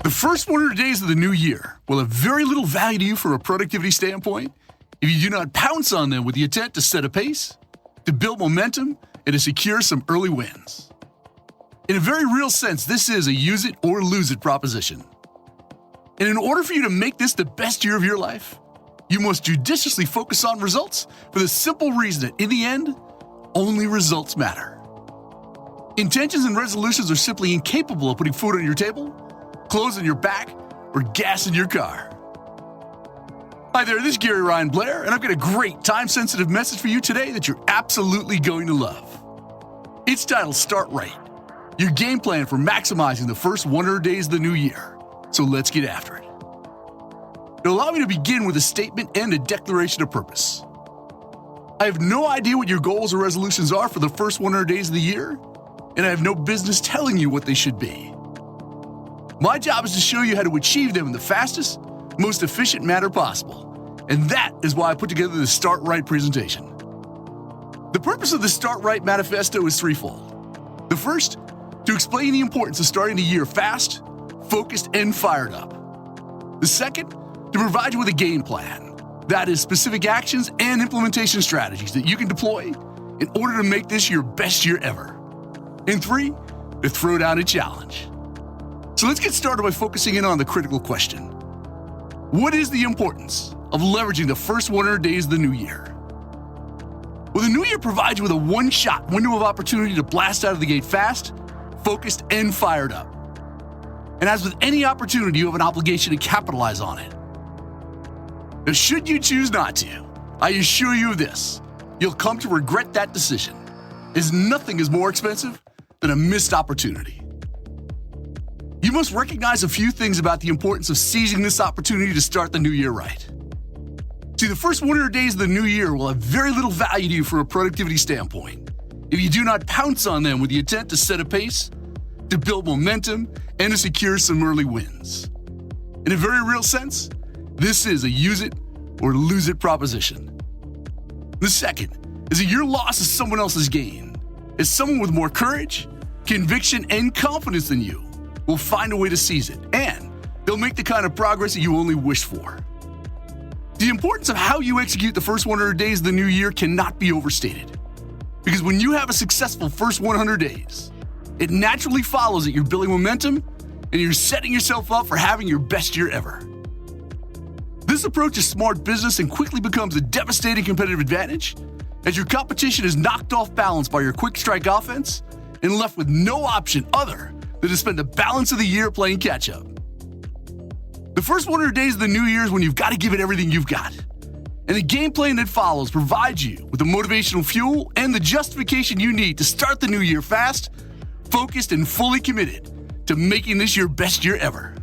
The first 100 days of the new year will have very little value to you from a productivity standpoint if you do not pounce on them with the intent to set a pace, to build momentum, and to secure some early wins. In a very real sense, this is a use it or lose it proposition. And in order for you to make this the best year of your life, you must judiciously focus on results for the simple reason that in the end, only results matter. Intentions and resolutions are simply incapable of putting food on your table, clothes on your back, or gas in your car. Hi there, this is Gary Ryan Blair, and I've got a great time-sensitive message for you today that you're absolutely going to love. It's titled Start Right, your game plan for maximizing the first 100 days of the new year. So let's get after it. Now, allow me to begin with a statement and a declaration of purpose. I have no idea what your goals or resolutions are for the first 100 days of the year, and I have no business telling you what they should be. My job is to show you how to achieve them in the fastest, most efficient manner possible, and that is why I put together the Start Right presentation. The purpose of the Start Right manifesto is threefold. The first, to explain the importance of starting the year fast, focused, and fired up. The second, to provide you with a game plan, that is specific actions and implementation strategies that you can deploy in order to make this your best year ever. And three, to throw down a challenge. So let's get started by focusing in on the critical question. What is the importance of leveraging the first 100 days of the new year? Well, the new year provides you with a one-shot window of opportunity to blast out of the gate fast, focused, and fired up. And as with any opportunity, you have an obligation to capitalize on it. Now, should you choose not to, I assure you of this, you'll come to regret that decision, as nothing is more expensive than a missed opportunity. You must recognize a few things about the importance of seizing this opportunity to start the new year right. See, the first 100 days of the new year will have very little value to you from a productivity standpoint if you do not pounce on them with the intent to set a pace, to build momentum, and to secure some early wins. In a very real sense, this is a use it or lose it proposition. The second is that your loss is someone else's gain, as someone with more courage, conviction, and confidence than you will find a way to seize it, and they'll make the kind of progress that you only wish for. The importance of how you execute the first 100 days of the new year cannot be overstated, because when you have a successful first 100 days, it naturally follows that you're building momentum and you're setting yourself up for having your best year ever. This approach is smart business and quickly becomes a devastating competitive advantage as your competition is knocked off balance by your quick strike offense and left with no option other than to spend the balance of the year playing catch-up. The first 100 days of the new year is when you've got to give it everything you've got. And the game plan that follows provides you with the motivational fuel and the justification you need to start the new year fast, focused, and fully committed to making this your best year ever.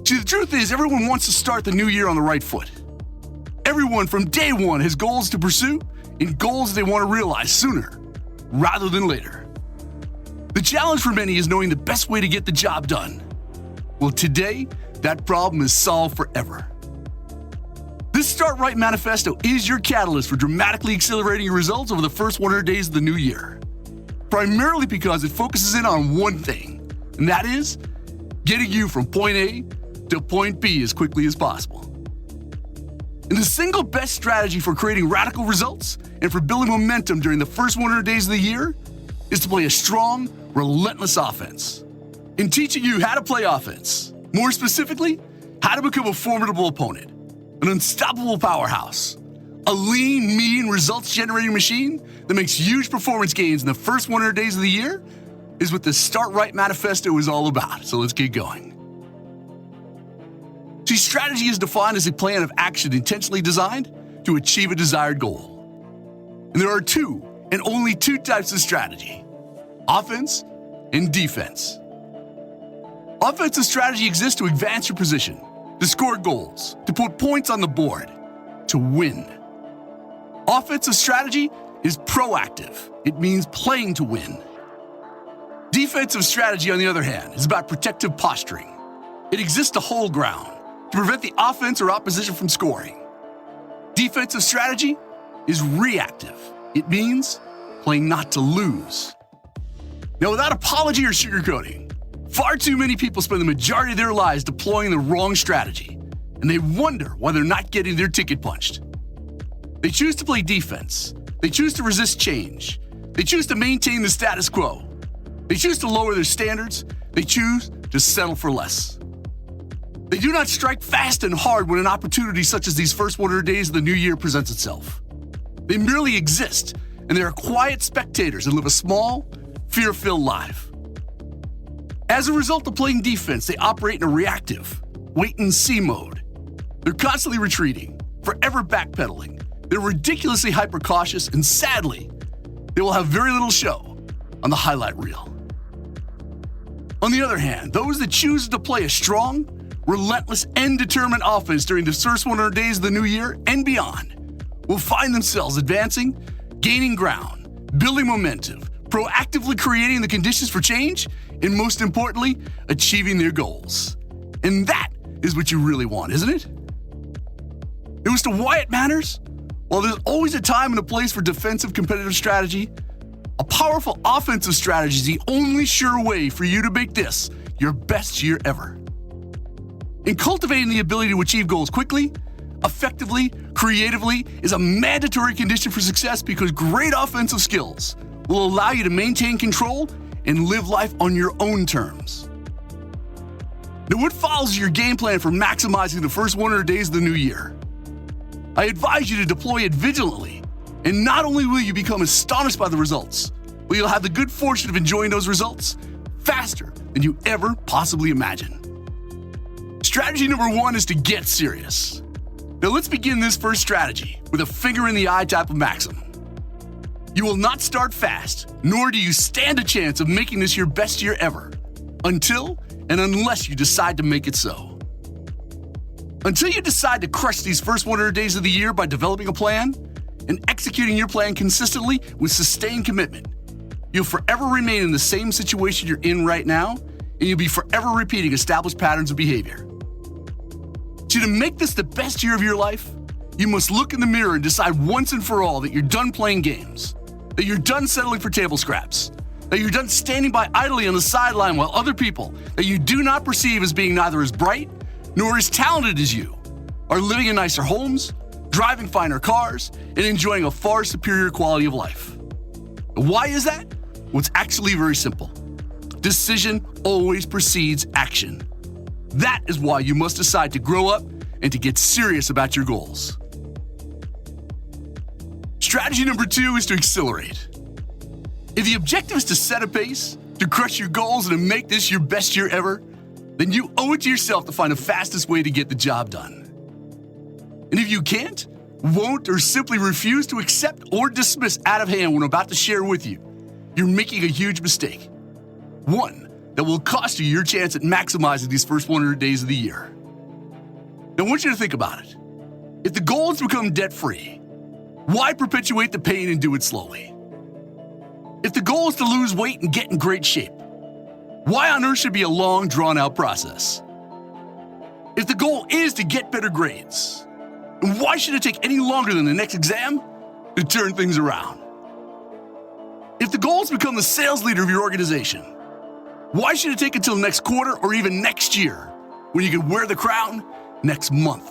See, the truth is, everyone wants to start the new year on the right foot. Everyone from day one has goals to pursue and goals they want to realize sooner rather than later. The challenge for many is knowing the best way to get the job done. Well, today, that problem is solved forever. This Start Right manifesto is your catalyst for dramatically accelerating your results over the first 100 days of the new year, primarily because it focuses in on one thing, and that is getting you from point A to point B as quickly as possible. And the single best strategy for creating radical results and for building momentum during the first 100 days of the year is to play a strong, relentless offense. In teaching you how to play offense, more specifically, how to become a formidable opponent, an unstoppable powerhouse, a lean, mean, results-generating machine that makes huge performance gains in the first 100 days of the year is what the Start Right manifesto is all about. So let's get going. See, strategy is defined as a plan of action intentionally designed to achieve a desired goal. And there are two and only two types of strategy: offense and defense. Offensive strategy exists to advance your position, to score goals, to put points on the board, to win. Offensive strategy is proactive. It means playing to win. Defensive strategy, on the other hand, is about protective posturing. It exists to hold ground, to prevent the offense or opposition from scoring. Defensive strategy is reactive. It means playing not to lose. Now, without apology or sugarcoating, far too many people spend the majority of their lives deploying the wrong strategy, and they wonder why they're not getting their ticket punched. They choose to play defense. They choose to resist change. They choose to maintain the status quo. They choose to lower their standards. They choose to settle for less. They do not strike fast and hard when an opportunity such as these first 100 days of the new year presents itself. They merely exist, and they are quiet spectators and live a small, fear-filled life. As a result of playing defense, they operate in a reactive, wait-and-see mode. They're constantly retreating, forever backpedaling. They're ridiculously hyper-cautious, and sadly, they will have very little show on the highlight reel. On the other hand, those that choose to play a strong, relentless, and determined offense during the first 100 days of the new year and beyond will find themselves advancing, gaining ground, building momentum, proactively creating the conditions for change, and most importantly, achieving their goals. And that is what you really want, isn't it? And as to why it matters, while there's always a time and a place for defensive competitive strategy, a powerful offensive strategy is the only sure way for you to make this your best year ever. And cultivating the ability to achieve goals quickly, effectively, creatively is a mandatory condition for success because great offensive skills will allow you to maintain control and live life on your own terms. Now, what follows your game plan for maximizing the first 100 days of the new year? I advise you to deploy it vigilantly, and not only will you become astonished by the results, but you'll have the good fortune of enjoying those results faster than you ever possibly imagined. Strategy number 1 is to get serious. Now let's begin this first strategy with a finger in the eye type of maxim. You will not start fast, nor do you stand a chance of making this your best year ever, until and unless you decide to make it so. Until you decide to crush these first 100 days of the year by developing a plan and executing your plan consistently with sustained commitment, you'll forever remain in the same situation you're in right now, and you'll be forever repeating established patterns of behavior. So to make this the best year of your life, you must look in the mirror and decide once and for all that you're done playing games, that you're done settling for table scraps, that you're done standing by idly on the sideline while other people that you do not perceive as being neither as bright nor as talented as you are living in nicer homes, driving finer cars, and enjoying a far superior quality of life. Why is that? Well, it's actually very simple. Decision always precedes action. That is why you must decide to grow up and to get serious about your goals. Strategy number 2 is to accelerate. If the objective is to set a pace, to crush your goals, and to make this your best year ever, then you owe it to yourself to find the fastest way to get the job done. And if you can't, won't, or simply refuse to accept or dismiss out of hand what I'm about to share with you, you're making a huge mistake. One that will cost you your chance at maximizing these first 100 days of the year. Now, I want you to think about it. If the goal is to become debt-free, why perpetuate the pain and do it slowly? If the goal is to lose weight and get in great shape, why on earth should it be a long, drawn-out process? If the goal is to get better grades, why should it take any longer than the next exam to turn things around? If the goal is to become the sales leader of your organization, why should it take until next quarter or even next year when you can wear the crown next month?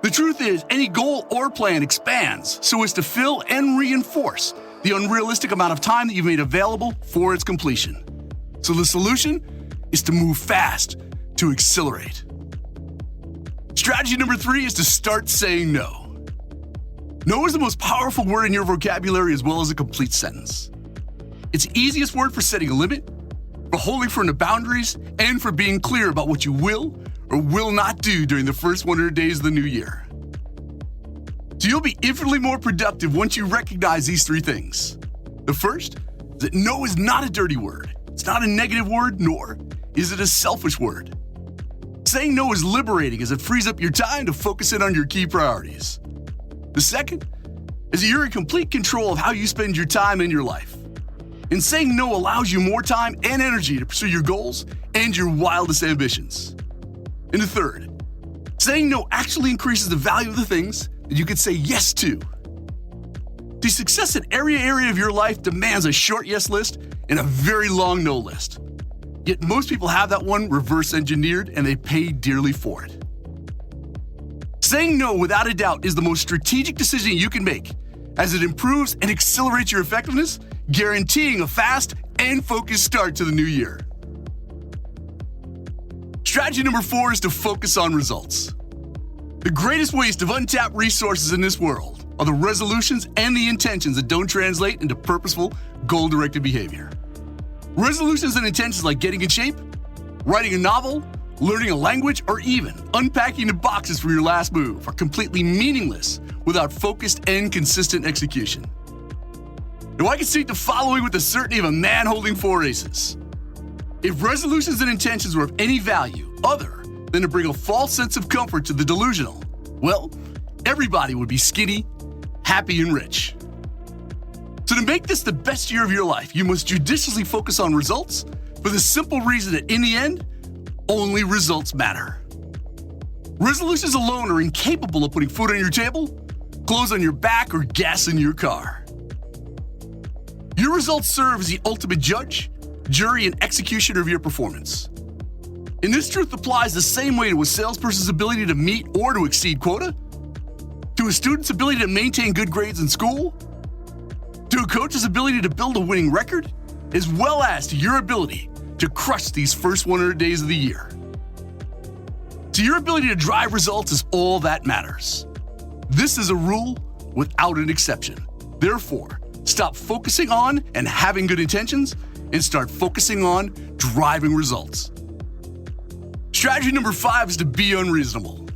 The truth is, any goal or plan expands so as to fill and reinforce the unrealistic amount of time that you've made available for its completion. So the solution is to move fast, to accelerate. Strategy number 3 is to start saying no. No is the most powerful word in your vocabulary as well as a complete sentence. It's the easiest word for setting a limit, for holding firm to boundaries, and for being clear about what you will or will not do during the first 100 days of the new year. So you'll be infinitely more productive once you recognize these 3 things. The first is that no is not a dirty word. It's not a negative word, nor is it a selfish word. Saying no is liberating as it frees up your time to focus in on your key priorities. The second is that you're in complete control of how you spend your time in your life. And saying no allows you more time and energy to pursue your goals and your wildest ambitions. And the third, saying no actually increases the value of the things that you could say yes to. The success in every area of your life demands a short yes list and a very long no list. Yet most people have that one reverse engineered and they pay dearly for it. Saying no without a doubt is the most strategic decision you can make, as it improves and accelerates your effectiveness, guaranteeing a fast and focused start to the new year. Strategy number 4 is to focus on results. The greatest waste of untapped resources in this world are the resolutions and the intentions that don't translate into purposeful, goal-directed behavior. Resolutions and intentions like getting in shape, writing a novel, learning a language, or even unpacking the boxes for your last move are completely meaningless without focused and consistent execution. Now, I can state the following with the certainty of a man holding 4 aces. If resolutions and intentions were of any value other than to bring a false sense of comfort to the delusional, well, everybody would be skinny, happy, and rich. So to make this the best year of your life, you must judiciously focus on results for the simple reason that in the end, only results matter. Resolutions alone are incapable of putting food on your table, clothes on your back, or gas in your car. Your results serve as the ultimate judge, jury, and executioner of your performance. And this truth applies the same way to a salesperson's ability to meet or to exceed quota, to a student's ability to maintain good grades in school, to a coach's ability to build a winning record, as well as to your ability to crush these first 100 days of the year. So your ability to drive results is all that matters. This is a rule without an exception. Therefore, stop focusing on and having good intentions and start focusing on driving results. Strategy number 5 is to be unreasonable.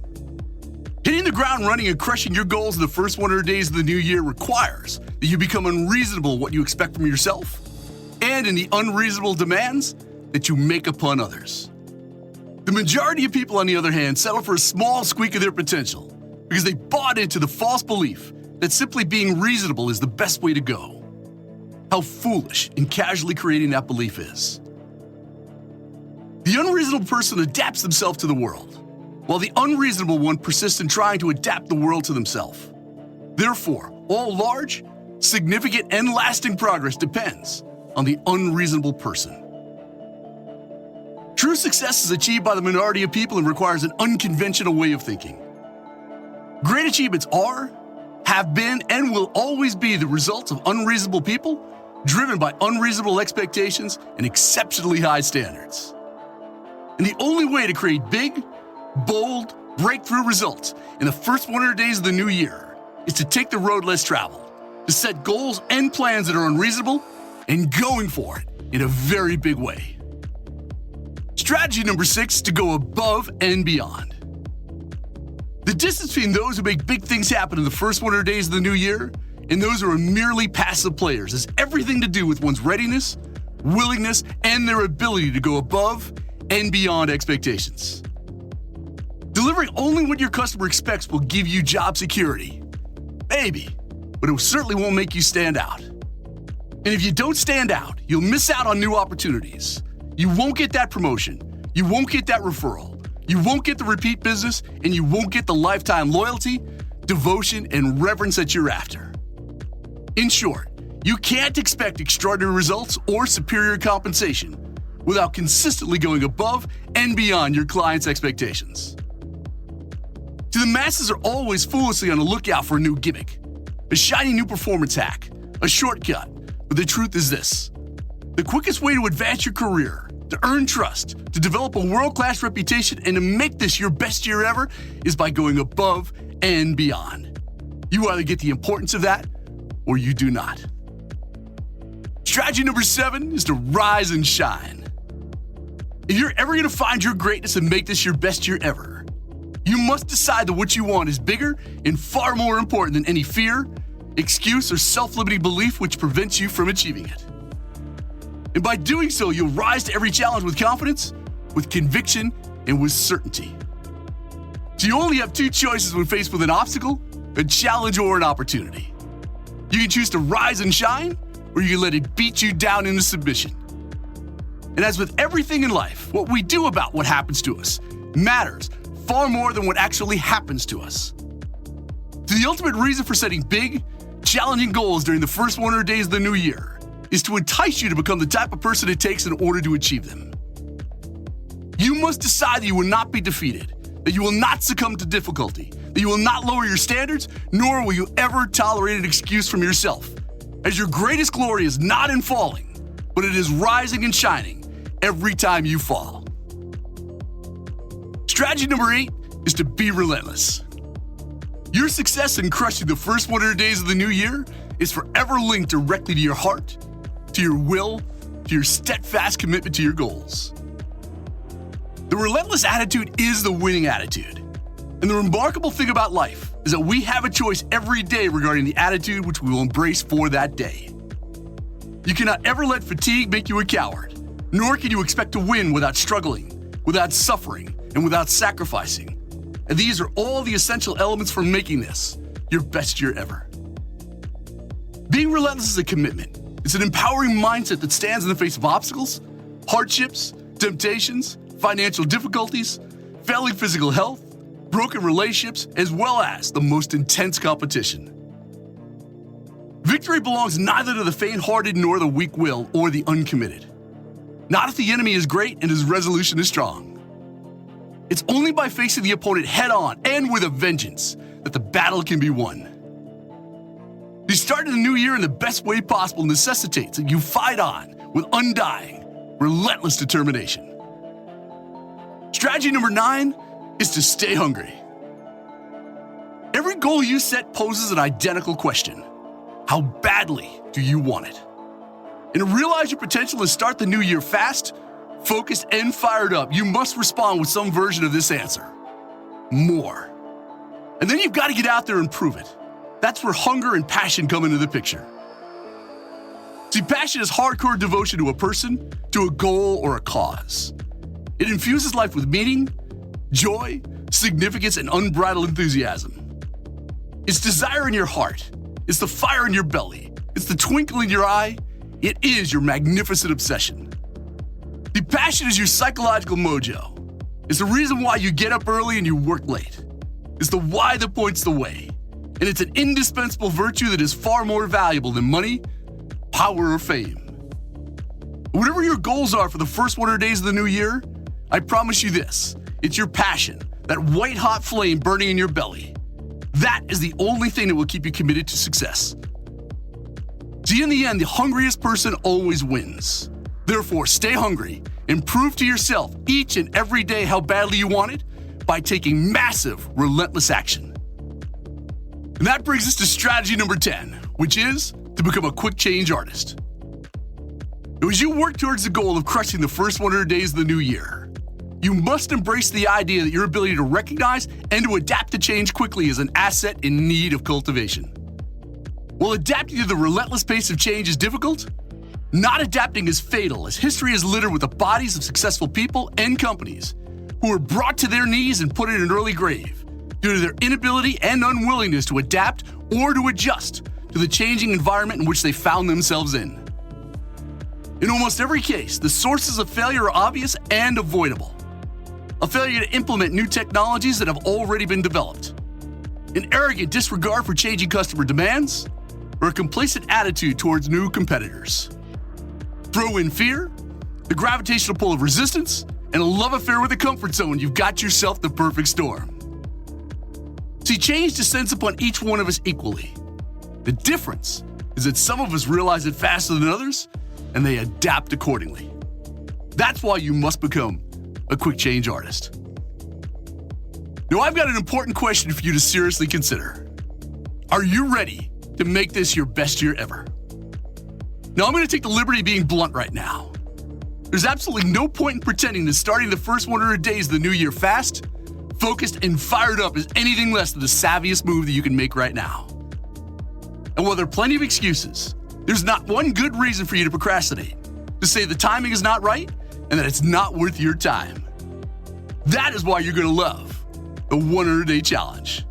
Hitting the ground running and crushing your goals in the first 100 days of the new year requires that you become unreasonable in what you expect from yourself and in the unreasonable demands that you make upon others. The majority of people, on the other hand, settle for a small squeak of their potential because they bought into the false belief that simply being reasonable is the best way to go. How foolish and casually creating that belief is. The unreasonable person adapts themselves to the world, while the unreasonable one persists in trying to adapt the world to themselves. Therefore, all large, significant, and lasting progress depends on the unreasonable person. True success is achieved by the minority of people and requires an unconventional way of thinking. Great achievements are, have been, and will always be the results of unreasonable people driven by unreasonable expectations and exceptionally high standards. And the only way to create big, bold, breakthrough results in the first 100 days of the new year is to take the road less traveled, to set goals and plans that are unreasonable, and going for it in a very big way. Strategy number 6 is to go above and beyond. The distance between those who make big things happen in the first 100 days of the new year and those who are merely passive players has everything to do with one's readiness, willingness, and their ability to go above and beyond expectations. Delivering only what your customer expects will give you job security. Maybe, but it certainly won't make you stand out. And if you don't stand out, you'll miss out on new opportunities. You won't get that promotion. You won't get that referral. You won't get the repeat business, and you won't get the lifetime loyalty, devotion, and reverence that you're after. In short, you can't expect extraordinary results or superior compensation without consistently going above and beyond your clients' expectations. See, the masses are always foolishly on the lookout for a new gimmick, a shiny new performance hack, a shortcut, but the truth is this. The quickest way to advance your career, to earn trust, to develop a world-class reputation, and to make this your best year ever is by going above and beyond. You either get the importance of that or you do not. Strategy number 7 is to rise and shine. If you're ever going to find your greatness and make this your best year ever, you must decide that what you want is bigger and far more important than any fear, excuse, or self-limiting belief which prevents you from achieving it. And by doing so, you'll rise to every challenge with confidence, with conviction, and with certainty. So you only have 2 choices when faced with an obstacle, a challenge, or an opportunity. You can choose to rise and shine, or you can let it beat you down into submission. And as with everything in life, what we do about what happens to us matters far more than what actually happens to us. So the ultimate reason for setting big, challenging goals during the first 100 days of the new year is to entice you to become the type of person it takes in order to achieve them. You must decide that you will not be defeated, that you will not succumb to difficulty, that you will not lower your standards, nor will you ever tolerate an excuse from yourself, as your greatest glory is not in falling, but it is rising and shining every time you fall. Strategy number 8 is to be relentless. Your success in crushing the first 100 days of the new year is forever linked directly to your heart, to your will, to your steadfast commitment to your goals. The relentless attitude is the winning attitude. And the remarkable thing about life is that we have a choice every day regarding the attitude which we will embrace for that day. You cannot ever let fatigue make you a coward, nor can you expect to win without struggling, without suffering, and without sacrificing. And these are all the essential elements for making this your best year ever. Being relentless is a commitment. It's an empowering mindset that stands in the face of obstacles, hardships, temptations, financial difficulties, failing physical health, broken relationships, as well as the most intense competition. Victory belongs neither to the faint-hearted nor the weak-willed or the uncommitted. Not if the enemy is great and his resolution is strong. It's only by facing the opponent head-on and with a vengeance that the battle can be won. You start the new year in the best way possible necessitates that you fight on with undying, relentless determination. Strategy number 9 is to stay hungry. Every goal you set poses an identical question. How badly do you want it? And to realize your potential and start the new year fast, focused, and fired up, you must respond with some version of this answer. More. And then you've got to get out there and prove it. That's where hunger and passion come into the picture. See, passion is hardcore devotion to a person, to a goal, or a cause. It infuses life with meaning, joy, significance, and unbridled enthusiasm. It's desire in your heart. It's the fire in your belly. It's the twinkle in your eye. It is your magnificent obsession. The passion is your psychological mojo. It's the reason why you get up early and you work late. It's the why that points the way. And it's an indispensable virtue that is far more valuable than money, power, or fame. Whatever your goals are for the first 100 days of the new year, I promise you this, it's your passion, that white-hot flame burning in your belly. That is the only thing that will keep you committed to success. See, in the end, the hungriest person always wins. Therefore, stay hungry and prove to yourself each and every day how badly you want it by taking massive, relentless action. And that brings us to strategy number 10, which is to become a quick change artist. As you work towards the goal of crushing the first 100 days of the new year, you must embrace the idea that your ability to recognize and to adapt to change quickly is an asset in need of cultivation. While adapting to the relentless pace of change is difficult, not adapting is fatal, as history is littered with the bodies of successful people and companies who were brought to their knees and put in an early grave due to their inability and unwillingness to adapt or to adjust to the changing environment in which they found themselves in. In almost every case, the sources of failure are obvious and avoidable. A failure to implement new technologies that have already been developed, an arrogant disregard for changing customer demands, or a complacent attitude towards new competitors. Throw in fear, the gravitational pull of resistance, and a love affair with the comfort zone, you've got yourself the perfect storm. See, change descends upon each one of us equally. The difference is that some of us realize it faster than others, and they adapt accordingly. That's why you must become a quick change artist. Now, I've got an important question for you to seriously consider. Are you ready to make this your best year ever? Now, I'm going to take the liberty of being blunt right now. There's absolutely no point in pretending that starting the first 100 days of the new year fast, focused, and fired up is anything less than the savviest move that you can make right now. And while there are plenty of excuses, there's not one good reason for you to procrastinate, to say the timing is not right and that it's not worth your time. That is why you're going to love the 100-Day Challenge.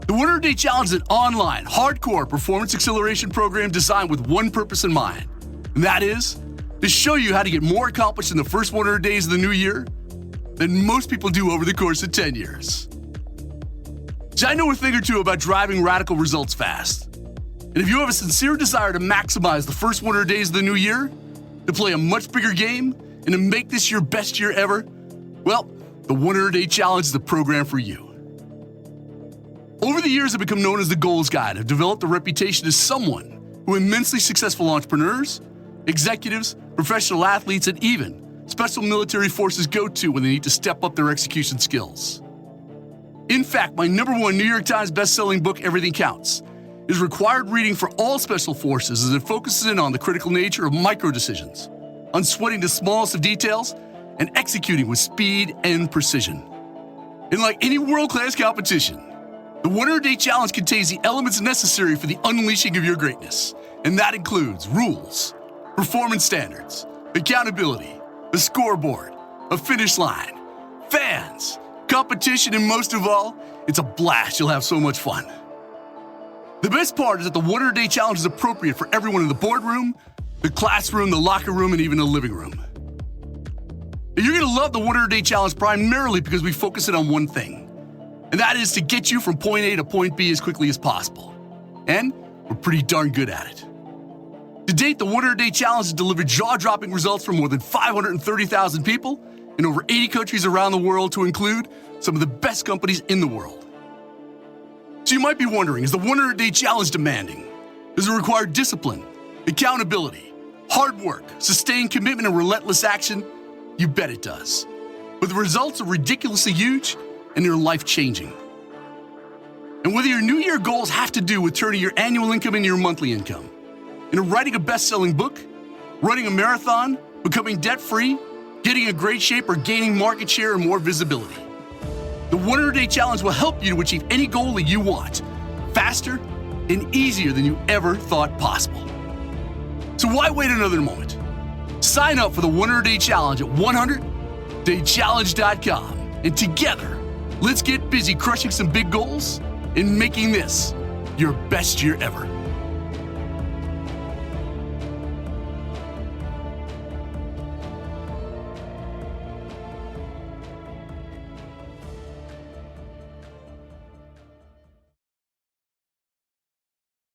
The 100-Day Challenge is an online, hardcore performance acceleration program designed with one purpose in mind, and that is to show you how to get more accomplished in the first 100 days of the new year than most people do over the course of 10 years. See, I know a thing or two about driving radical results fast. And if you have a sincere desire to maximize the first 100 days of the new year, to play a much bigger game, and to make this your best year ever, well, the 100-Day Challenge is the program for you. Over the years, I've become known as the Goals Guide. I've developed a reputation as someone who immensely successful entrepreneurs, executives, professional athletes, and even special military forces go to when they need to step up their execution skills. In fact, my #1 New York Times best-selling book, Everything Counts, is required reading for all special forces as it focuses in on the critical nature of micro-decisions, on sweating the smallest of details, and executing with speed and precision. And like any world-class competition, the 100-Day Challenge contains the elements necessary for the unleashing of your greatness, and that includes rules, performance standards, accountability, a scoreboard, a finish line, fans, competition, and most of all, it's a blast. You'll have so much fun. The best part is that the 100-Day Challenge is appropriate for everyone in the boardroom, the classroom, the locker room, and even the living room. And you're going to love the 100-Day Challenge primarily because we focus it on one thing, and that is to get you from point A to point B as quickly as possible. And we're pretty darn good at it. To date, the 100-Day Challenge has delivered jaw-dropping results for more than 530,000 people in over 80 countries around the world, to include some of the best companies in the world. So you might be wondering, is the 100-Day Challenge demanding? Does it require discipline, accountability, hard work, sustained commitment, and relentless action? You bet it does. But the results are ridiculously huge, and they're life-changing. And whether your New Year goals have to do with turning your annual income into your monthly income, writing a best-selling book, running a marathon, becoming debt-free, getting in great shape, or gaining market share and more visibility, the 100-Day Challenge will help you to achieve any goal that you want, faster and easier than you ever thought possible. So why wait another moment? Sign up for the 100-Day Challenge at 100daychallenge.com, and together, let's get busy crushing some big goals and making this your best year ever.